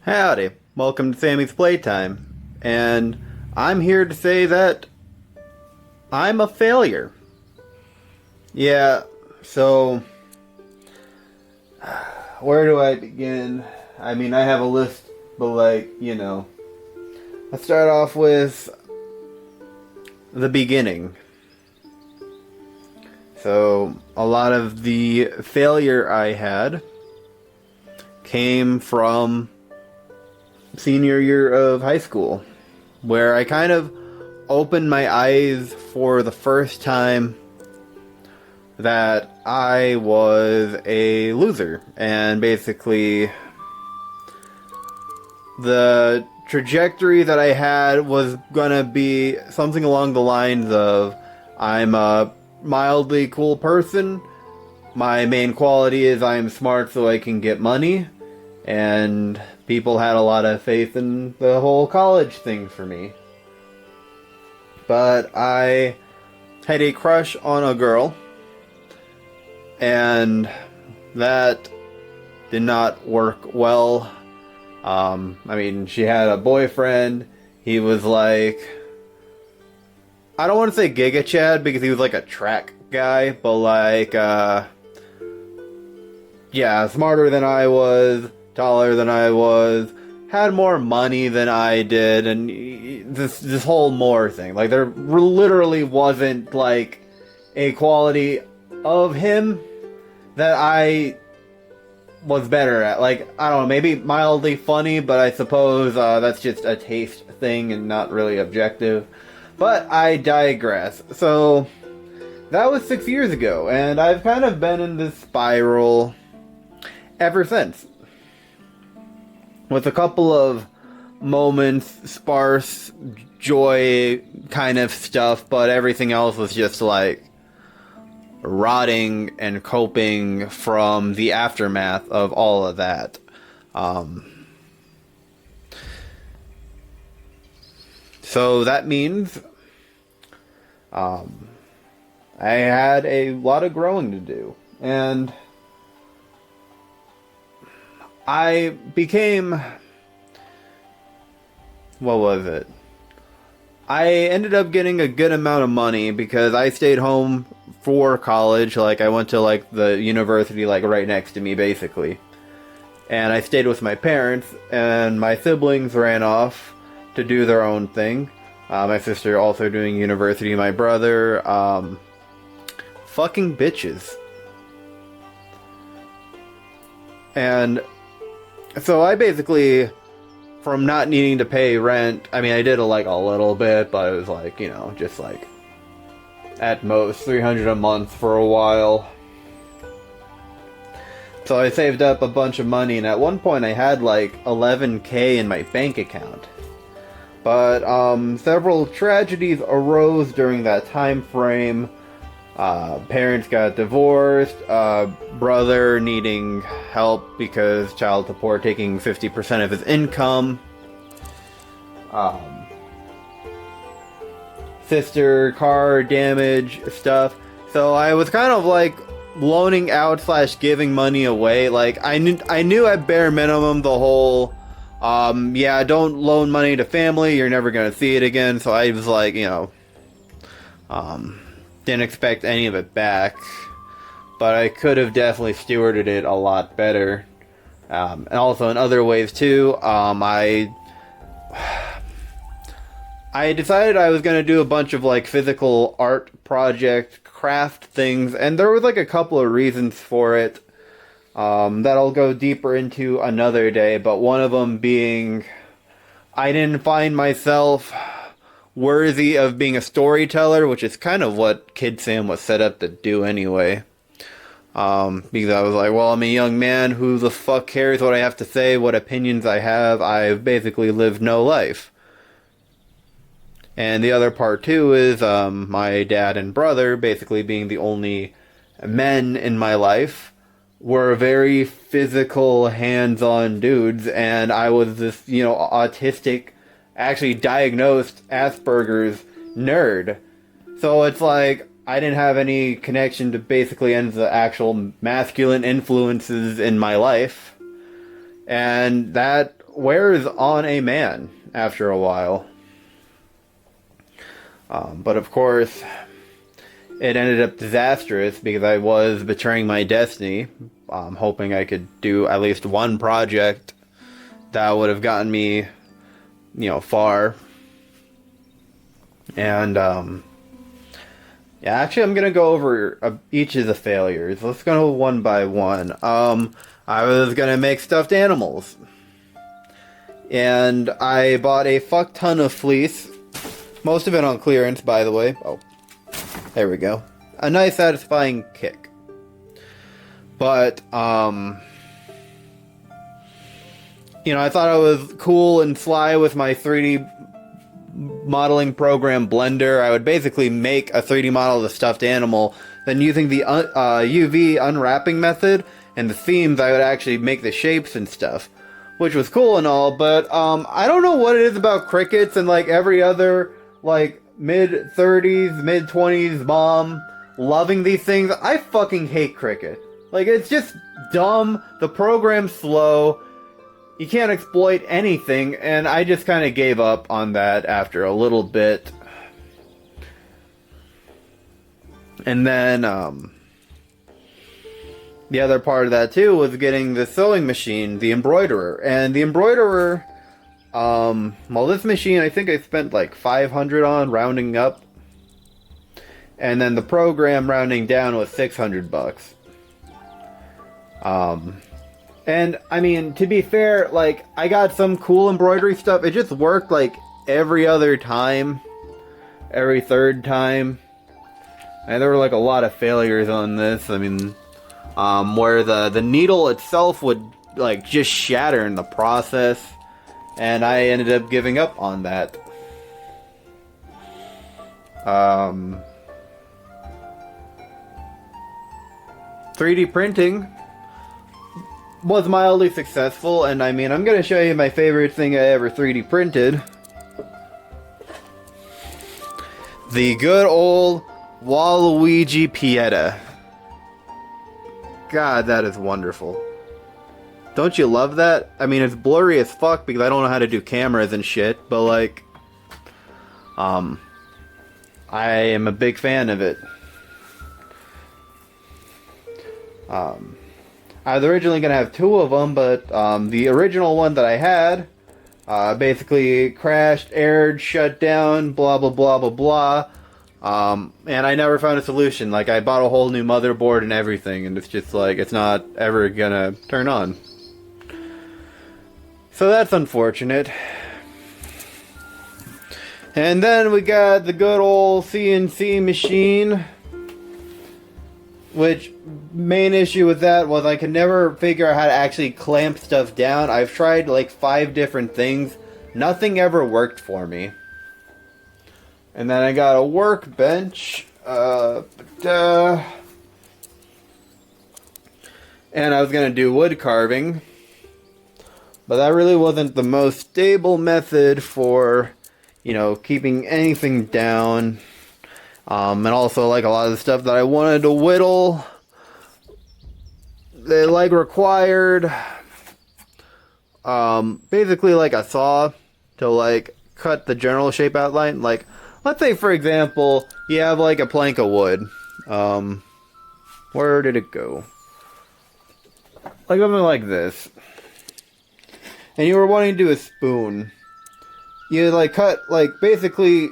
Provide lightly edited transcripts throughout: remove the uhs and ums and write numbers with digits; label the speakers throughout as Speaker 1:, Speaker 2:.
Speaker 1: Howdy, welcome to Sammy's Playtime, and I'm here to say that I'm a failure. Yeah, so where do I begin? I mean, I have a list, but let's start off with the beginning. So, a lot of the failure I had came from senior year of high school, where I kind of opened my eyes for the first time that I was a loser. And basically, the trajectory that I had was gonna be something along the lines of I'm a mildly cool person. My main quality is I'm smart so I can get money. And people had a lot of faith in the whole college thing for me. But I had a crush on a girl, and that did not work well. She had a boyfriend. He was like, I don't want to say Giga Chad because he was like a track guy, but smarter than I was, taller than I was, had more money than I did, and this whole more thing. Like, there literally wasn't, like, a quality of him that I was better at. Like, I don't know, maybe mildly funny, but I suppose that's just a taste thing and not really objective. But I digress. So, that was 6 years ago, and I've kind of been in this spiral ever since. With a couple of moments, sparse, joy kind of stuff, but everything else was just like rotting and coping from the aftermath of all of that. So that means I had a lot of growing to do, and I became, what was it? I ended up getting a good amount of money because I stayed home for college. Like, I went to like the university like right next to me basically. And I stayed with my parents, and my siblings ran off to do their own thing. My sister also doing university, my brother, fucking bitches. And so I basically, from not needing to pay rent, I mean, I did a little bit, but it was like, just like at most $300 a month for a while. So I saved up a bunch of money, and at one point I had like $11K in my bank account. But several tragedies arose during that time frame. Parents got divorced, brother needing help because child support taking 50% of his income, sister car damage stuff. So I was kind of like loaning out / giving money away. Like, I knew at bare minimum the whole don't loan money to family, you're never gonna see it again. So I was like, didn't expect any of it back, but I could have definitely stewarded it a lot better. And also in other ways too, I decided I was gonna do a bunch of like physical art project craft things, and there was like a couple of reasons for it that I'll go deeper into another day, but one of them being I didn't find myself worthy of being a storyteller, which is kind of what Kid Sam was set up to do anyway. Because I was like, well, I'm a young man, who the fuck cares what I have to say, what opinions I have, I've basically lived no life. And the other part too is my dad and brother, basically being the only men in my life, were very physical, hands-on dudes, and I was this, autistic, actually diagnosed Asperger's nerd. So it's like, I didn't have any connection to basically any of the actual masculine influences in my life. And that wears on a man after a while. But of course, it ended up disastrous because I was betraying my destiny, hoping I could do at least one project that would have gotten me, far. And, yeah, actually, I'm gonna go over each of the failures. Let's go one by one. I was gonna make stuffed animals. And I bought a fuck ton of fleece. Most of it on clearance, by the way. Oh, there we go. A nice, satisfying kick. But, I thought I was cool and sly with my 3D modeling program Blender. I would basically make a 3D model of the stuffed animal, then using the UV unwrapping method and the themes, I would actually make the shapes and stuff, which was cool and all, but I don't know what it is about Crickets and like every other like mid-30s, mid-20s mom loving these things. I fucking hate Cricket. Like, it's just dumb, the program's slow, you can't exploit anything, and I just kind of gave up on that after a little bit. And then, the other part of that too was getting the sewing machine, the embroiderer. And the embroiderer, well, this machine I think I spent like $500 on, rounding up. And then the program rounding down was $600. And I mean, to be fair, like, I got some cool embroidery stuff. It just worked like every other time, every third time. And there were like a lot of failures on this. I mean, where the needle itself would like just shatter in the process. And I ended up giving up on that. 3D printing was mildly successful, and I mean, I'm gonna show you my favorite thing I ever 3D printed. The good old Waluigi Pieta. God, that is wonderful. Don't you love that? I mean, it's blurry as fuck because I don't know how to do cameras and shit, but like, I am a big fan of it. I was originally going to have two of them, but the original one that I had basically crashed, aired, shut down, blah, blah, blah, blah, blah. And I never found a solution. Like, I bought a whole new motherboard and everything, and it's just like, it's not ever going to turn on. So that's unfortunate. And then we got the good old CNC machine. Which, main issue with that was I could never figure out how to actually clamp stuff down. I've tried like 5 different things. Nothing ever worked for me. And then I got a workbench. And I was going to do wood carving. But that really wasn't the most stable method for, keeping anything down. And also, like, a lot of the stuff that I wanted to whittle, they, like, required, basically, like, a saw to, like, cut the general shape outline. Like, let's say, for example, you have, like, a plank of wood. Where did it go? Like, something like this. And you were wanting to do a spoon. You, like, cut, like, basically,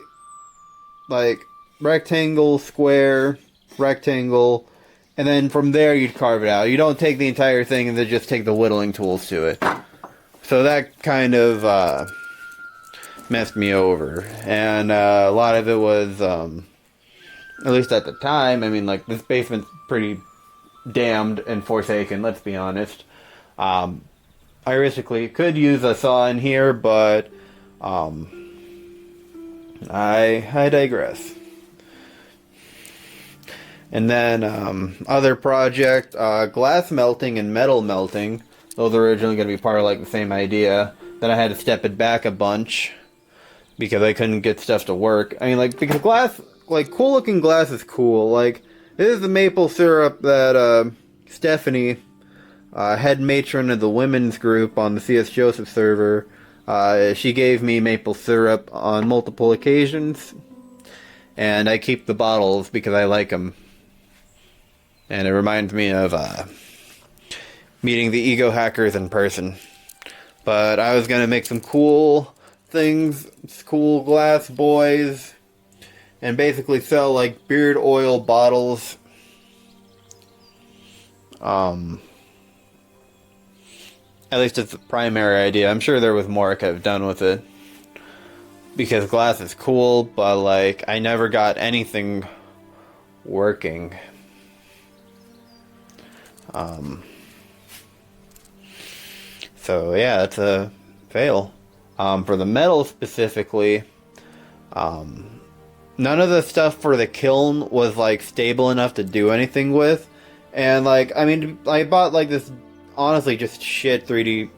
Speaker 1: like, rectangle, square, rectangle, and then from there you'd carve it out. You don't take the entire thing and then just take the whittling tools to it. So that kind of messed me over. And a lot of it was, at least at the time, I mean, like, this basement's pretty damned and forsaken, let's be honest. I realistically could use a saw in here, but I digress. And then, other project, glass melting and metal melting. Those are originally going to be part of, like, the same idea. Then I had to step it back a bunch. Because I couldn't get stuff to work. I mean, like, because glass, like, cool looking glass is cool. Like, this is the maple syrup that, Stephanie, head matron of the women's group on the CS Joseph server. She gave me maple syrup on multiple occasions, and I keep the bottles because I like them. And it reminds me of meeting the ego hackers in person. But I was gonna make some cool things, cool glass boys, and basically sell like beard oil bottles. At least it's the primary idea. I'm sure there was more I could have done with it. Because glass is cool, but like, I never got anything working. So yeah, it's a fail. For the metal specifically, none of the stuff for the kiln was like stable enough to do anything with. And like, I mean, I bought like this honestly just shit 3D,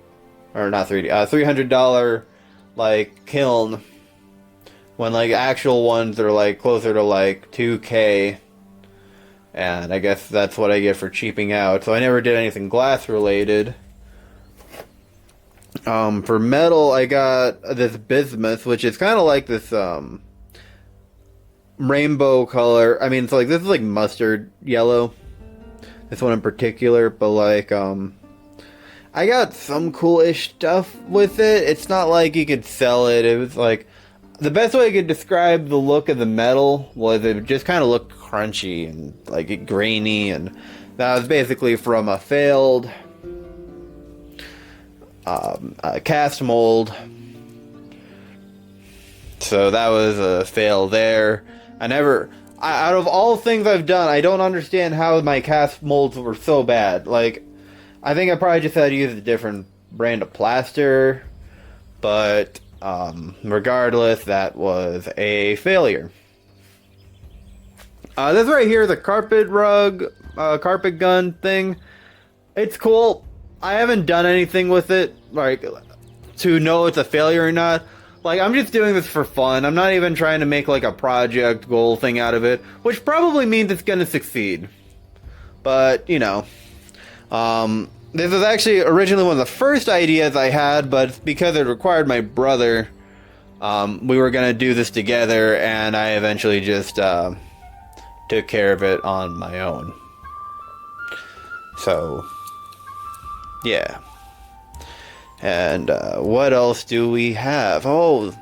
Speaker 1: or not 3D, $300 like kiln, when like actual ones are like closer to like 2K, and I guess that's what I get for cheaping out. So I never did anything glass related. For metal, I got this bismuth, which is kind of like this rainbow color. I mean, it's like, this is like mustard yellow, this one in particular, but like I got some cool-ish stuff with it. It's not like you could sell it. It was like, the best way I could describe the look of the metal was it just kind of looked crunchy and like grainy, and that was basically from a failed cast mold. So that was a fail there. Out of all things I've done, I don't understand how my cast molds were so bad. Like, I think I probably just had to use a different brand of plaster, but regardless, that was a failure. This right here is a carpet rug, carpet gun thing. It's cool. I haven't done anything with it, like, to know it's a failure or not. Like, I'm just doing this for fun. I'm not even trying to make, like, a project goal thing out of it, which probably means it's gonna succeed. But, you know. This was actually originally one of the first ideas I had, but because it required my brother, we were gonna do this together, and I eventually just, took care of it on my own. So, yeah. And, what else do we have? Oh,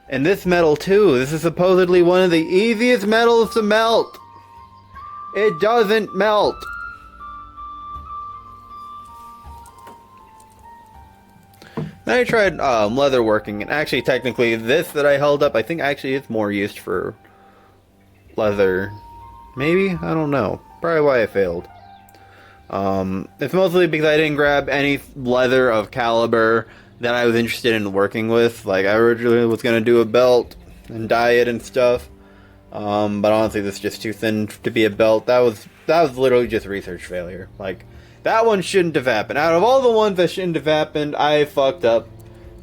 Speaker 1: and this metal too. This is supposedly one of the easiest metals to melt. It doesn't melt. Then I tried leather working, and actually technically this that I held up, I think actually it's more used for leather. Maybe? I don't know. Probably why I failed. It's mostly because I didn't grab any leather of caliber that I was interested in working with. Like, I originally was going to do a belt and dye it and stuff. But honestly, this is just too thin to be a belt. That was literally just research failure. Like, that one shouldn't have happened. Out of all the ones that shouldn't have happened, I fucked up.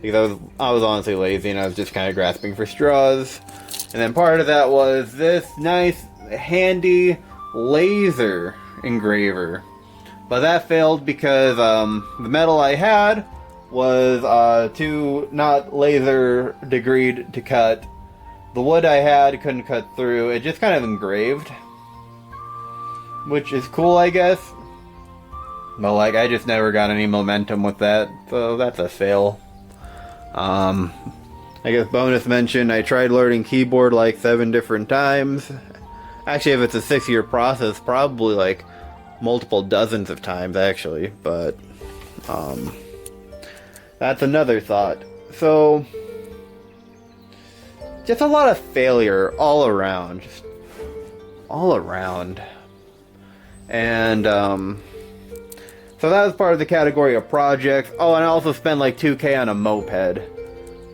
Speaker 1: Because I was honestly lazy and I was just kind of grasping for straws. And then part of that was this nice, handy laser engraver. But that failed because the metal I had was too not laser degreed to cut. The wood I had couldn't cut through. It just kind of engraved. Which is cool, I guess. But like, I just never got any momentum with that. So that's a fail. I guess bonus mention, I tried learning keyboard like 7 different times. Actually, if it's a 6-year process, probably like multiple dozens of times actually, but that's another thought. So just a lot of failure all around, just all around. And so that was part of the category of projects. Oh, and I also spent like 2K on a moped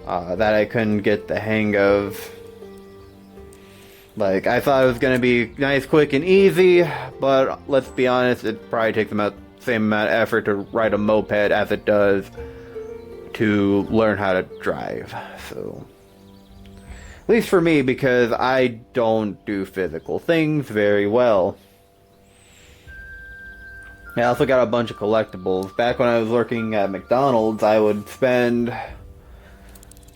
Speaker 1: that I couldn't get the hang of. Like, I thought it was going to be nice, quick, and easy, but let's be honest, it probably takes the same amount of effort to ride a moped as it does to learn how to drive. So, at least for me, because I don't do physical things very well. I also got a bunch of collectibles. Back when I was working at McDonald's, I would spend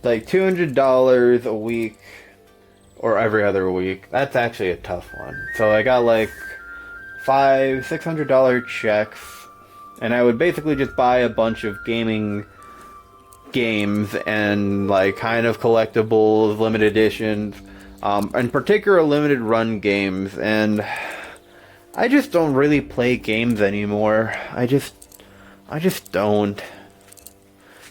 Speaker 1: like $200 a week or every other week. That's actually a tough one. So I got like $600 checks, and I would basically just buy a bunch of gaming games and like kind of collectibles, limited editions, in particular limited run games. And I just don't really play games anymore. I just don't.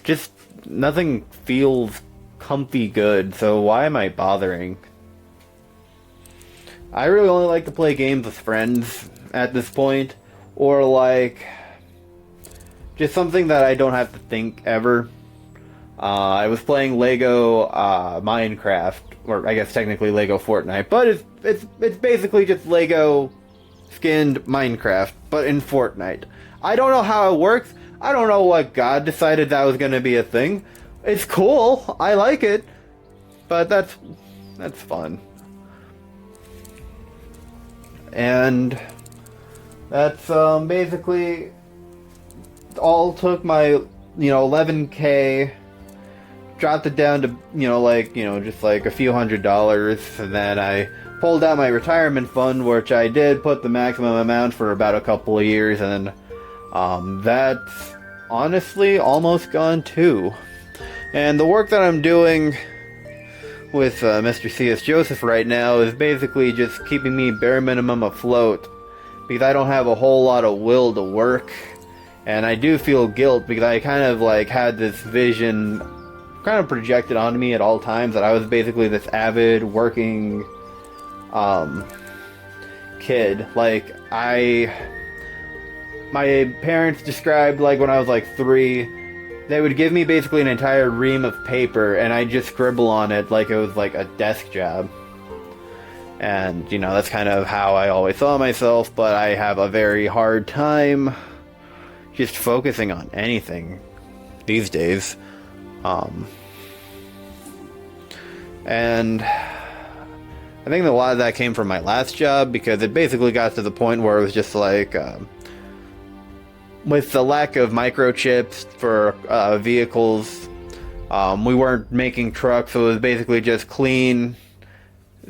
Speaker 1: Just nothing feels comfy good, so why am I bothering? I really only like to play games with friends at this point, or like just something that I don't have to think ever. I was playing Lego Minecraft, or I guess technically Lego Fortnite, but it's basically just Lego skinned Minecraft, but in Fortnite. I don't know how it works. I don't know what God decided that was going to be a thing. It's cool. I like it, but that's fun. And that's basically all took my 11K, dropped it down to just like a few $100s, and then I pulled out my retirement fund, which I did put the maximum amount for about a couple of years, and that's honestly almost gone too. And the work that I'm doing with Mr. C.S. Joseph right now is basically just keeping me bare minimum afloat, because I don't have a whole lot of will to work, and I do feel guilt because I kind of like had this vision kind of projected onto me at all times that I was basically this avid working kid. Like my parents described, like, when I was like 3, they would give me basically an entire ream of paper and I'd just scribble on it like it was like a desk job. And, that's kind of how I always saw myself, but I have a very hard time just focusing on anything these days. And I think that a lot of that came from my last job, because it basically got to the point where it was just like, with the lack of microchips for vehicles, we weren't making trucks, so it was basically just clean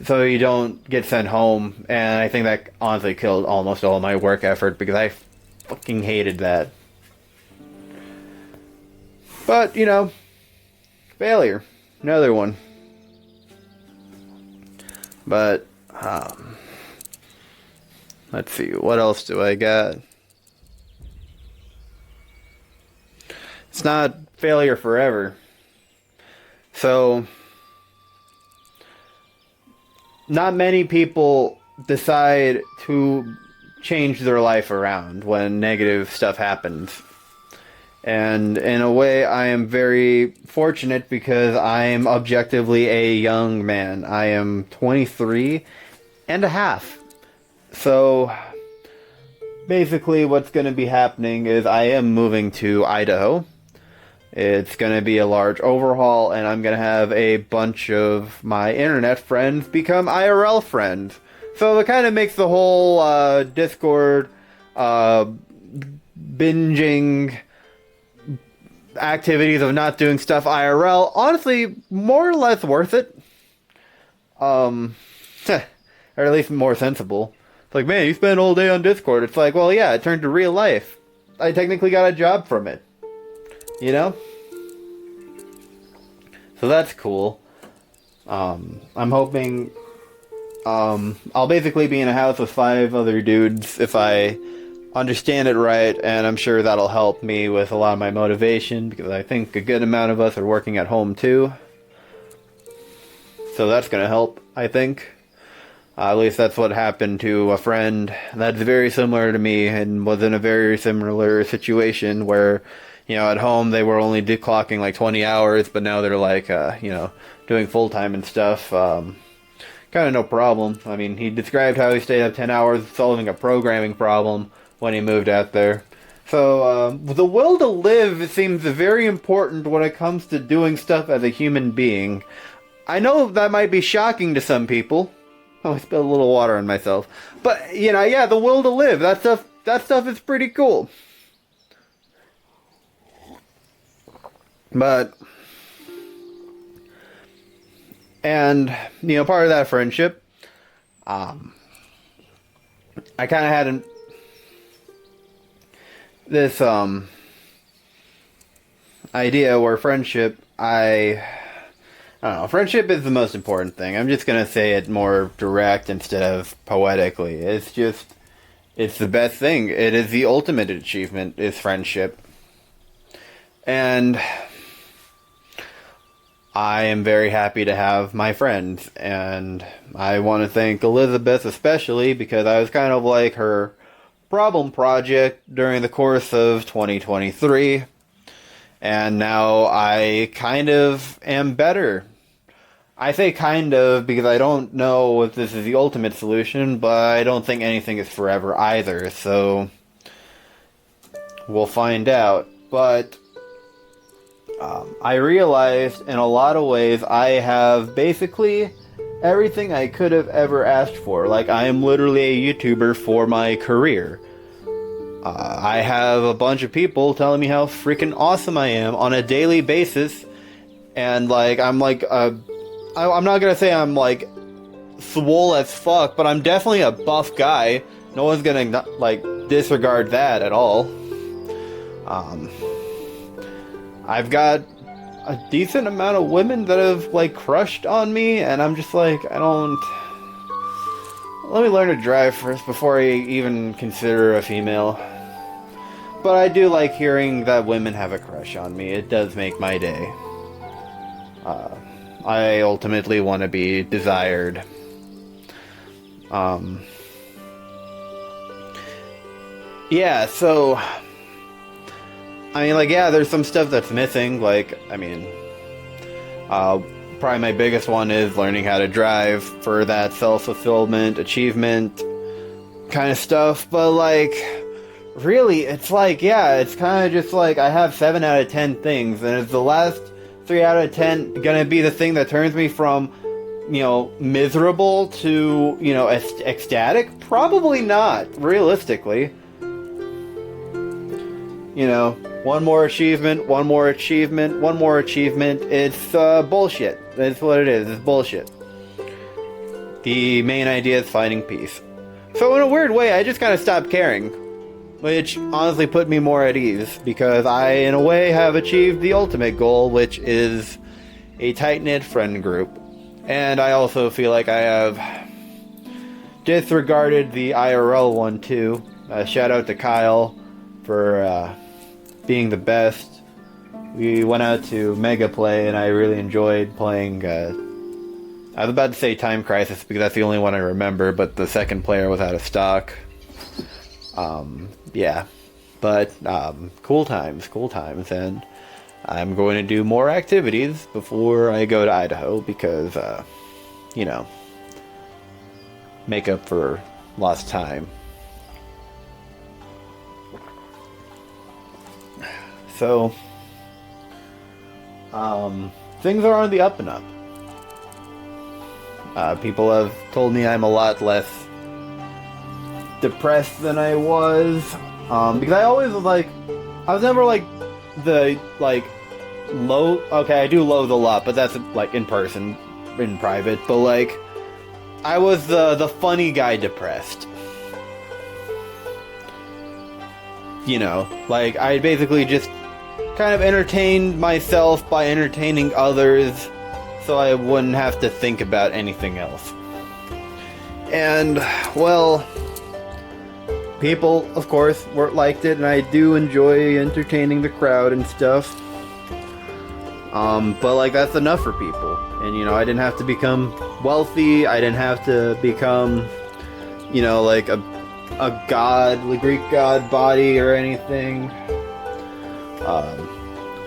Speaker 1: so you don't get sent home. And I think that honestly killed almost all my work effort, because I fucking hated that. But, failure. Another one. But, let's see, what else do I got? It's not failure forever. So, not many people decide to change their life around when negative stuff happens. And in a way, I am very fortunate, because I am objectively a young man. I am 23 and a half. So, basically what's going to be happening is I am moving to Idaho. It's going to be a large overhaul, and I'm going to have a bunch of my internet friends become IRL friends. So it kind of makes the whole Discord binging activities of not doing stuff IRL honestly more or less worth it. Or at least more sensible. It's like, man, you spend all day on Discord. It's like, well, yeah, it turned to real life. I technically got a job from it. So that's cool. I'm hoping I'll basically be in a house with 5 other dudes if I understand it right, and I'm sure that'll help me with a lot of my motivation, because I think a good amount of us are working at home too. So that's gonna help, I think. At least that's what happened to a friend that's very similar to me and was in a very similar situation where, at home they were only clocking like 20 hours, but now they're like, doing full-time and stuff. Kind of no problem. I mean, he described how he stayed up 10 hours solving a programming problem when he moved out there. So, the will to live seems very important when it comes to doing stuff as a human being. I know that might be shocking to some people. Oh, I spilled a little water on myself. But, the will to live, that stuff that stuff is pretty cool. But, and, part of that friendship, I kind of had this, idea where friendship, I don't know, friendship is the most important thing. I'm just gonna say it more direct instead of poetically. It's the best thing. It is the ultimate achievement, is friendship. And I am very happy to have my friends, and I want to thank Elizabeth especially because I was kind of like her problem project during the course of 2023, and now I kind of am better. I say kind of because I don't know if this is the ultimate solution, but I don't think anything is forever either, so we'll find out. But I realized in a lot of ways I have basically everything I could have ever asked for. Like, I am literally a YouTuber for my career. I have a bunch of people telling me how freaking awesome I am on a daily basis. And, like, I'm not gonna say I'm, like, swole as fuck, but I'm definitely a buff guy. No one's gonna, like, disregard that at all. I've got a decent amount of women that have, like, crushed on me, and I'm just like, let me learn to drive first before I even consider a female. But I do like hearing that women have a crush on me. It does make my day. I ultimately want to be desired. Yeah, so there's some stuff that's missing. Probably my biggest one is learning how to drive for that self-fulfillment, achievement kind of stuff. But, really, it's kind of just I have 7 out of 10 things, and is the last 3 out of 10 gonna be the thing that turns me from, miserable to, ecstatic? Probably not, realistically. One more achievement, one more achievement, one more achievement. It's bullshit. That's what it is. It's bullshit. The main idea is finding peace. So in a weird way, I just kind of stopped caring. Which honestly put me more at ease, because I, in a way, have achieved the ultimate goal, which is a tight-knit friend group. And I also feel like I have disregarded the IRL one, too. Shout out to Kyle for being the best. We went out to Mega Play, and I really enjoyed playing. I was about to say Time Crisis because that's the only one I remember, but the second player was out of stock. Yeah, but cool times, and I'm going to do more activities before I go to Idaho because, make up for lost time. So, things are on the up and up. People have told me I'm a lot less depressed than I was, because I always was I was never the low. Okay, I do loathe a lot, but that's in person, in private. But I was the funny guy depressed. I basically just kind of entertained myself by entertaining others, so I wouldn't have to think about anything else. And well, people, of course, liked it, and I do enjoy entertaining the crowd and stuff. But that's enough for people. And I didn't have to become wealthy. I didn't have to become, a god, the Greek god body or anything.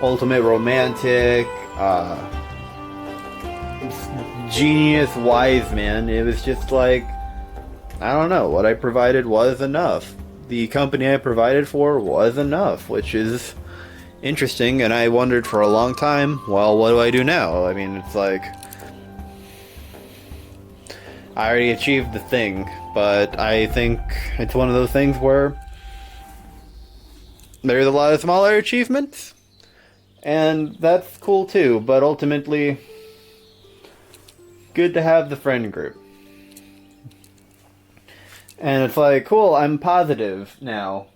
Speaker 1: Ultimate romantic, genius, wise man. It was just I don't know, what I provided was enough. The company I provided for was enough, which is interesting, and I wondered for a long time, well, what do I do now? I mean, it's I already achieved the thing, but I think it's one of those things where there's a lot of smaller achievements, and that's cool too, but ultimately, good to have the friend group. And it's like, cool, I'm positive now.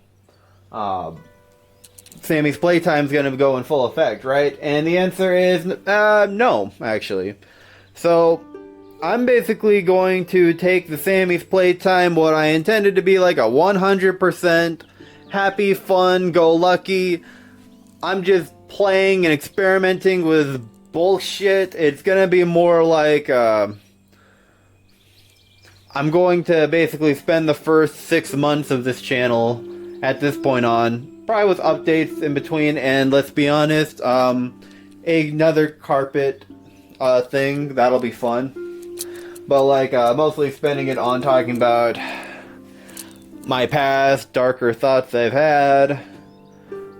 Speaker 1: Sammy's playtime's gonna go in full effect, right? And the answer is, no, actually. So, I'm basically going to take the Sammy's playtime, what I intended to be like a 100% happy, fun, go lucky. I'm just playing and experimenting with bullshit. It's gonna be more like, I'm going to basically spend the first 6 months of this channel at this point on, probably with updates in between, and let's be honest, another carpet thing, that'll be fun. But like, mostly spending it on talking about my past, darker thoughts I've had,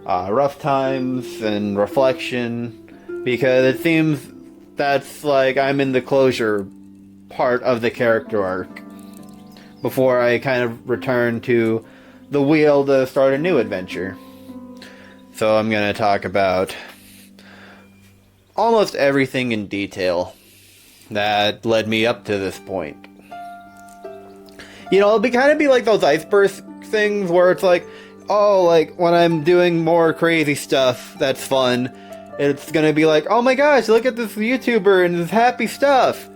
Speaker 1: rough times, and reflection, because it seems that's like I'm in the closure part of the character arc before I kind of return to the wheel to start a new adventure. So I'm gonna talk about almost everything in detail that led me up to this point. You know, it'll kind of be like those iceberg things where it's like, oh, like when I'm doing more crazy stuff that's fun, it's gonna be like, oh my gosh, look at this YouTuber and his happy stuff.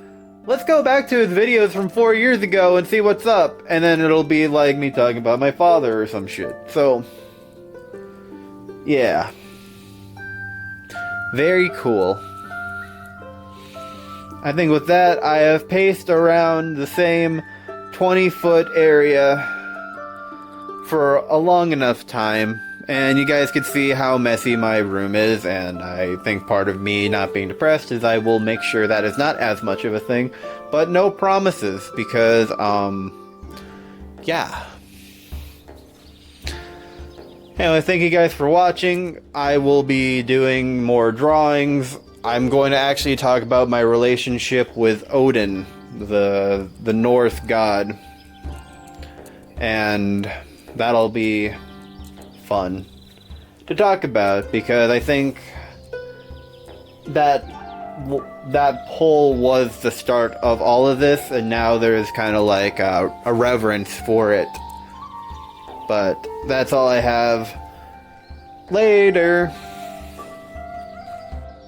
Speaker 1: Let's go back to his videos from 4 years ago and see what's up. And then it'll be like me talking about my father or some shit. So, yeah. Very cool. I think with that, I have paced around the same 20-foot area for a long enough time. And you guys can see how messy my room is, and I think part of me not being depressed is I will make sure that is not as much of a thing, but no promises, because, yeah. Anyway, thank you guys for watching. I will be doing more drawings. I'm going to actually talk about my relationship with Odin, the Norse god, and that'll be fun to talk about, because I think that poll was the start of all of this, and now there's kind of like a reverence for it. But that's all I have. Later.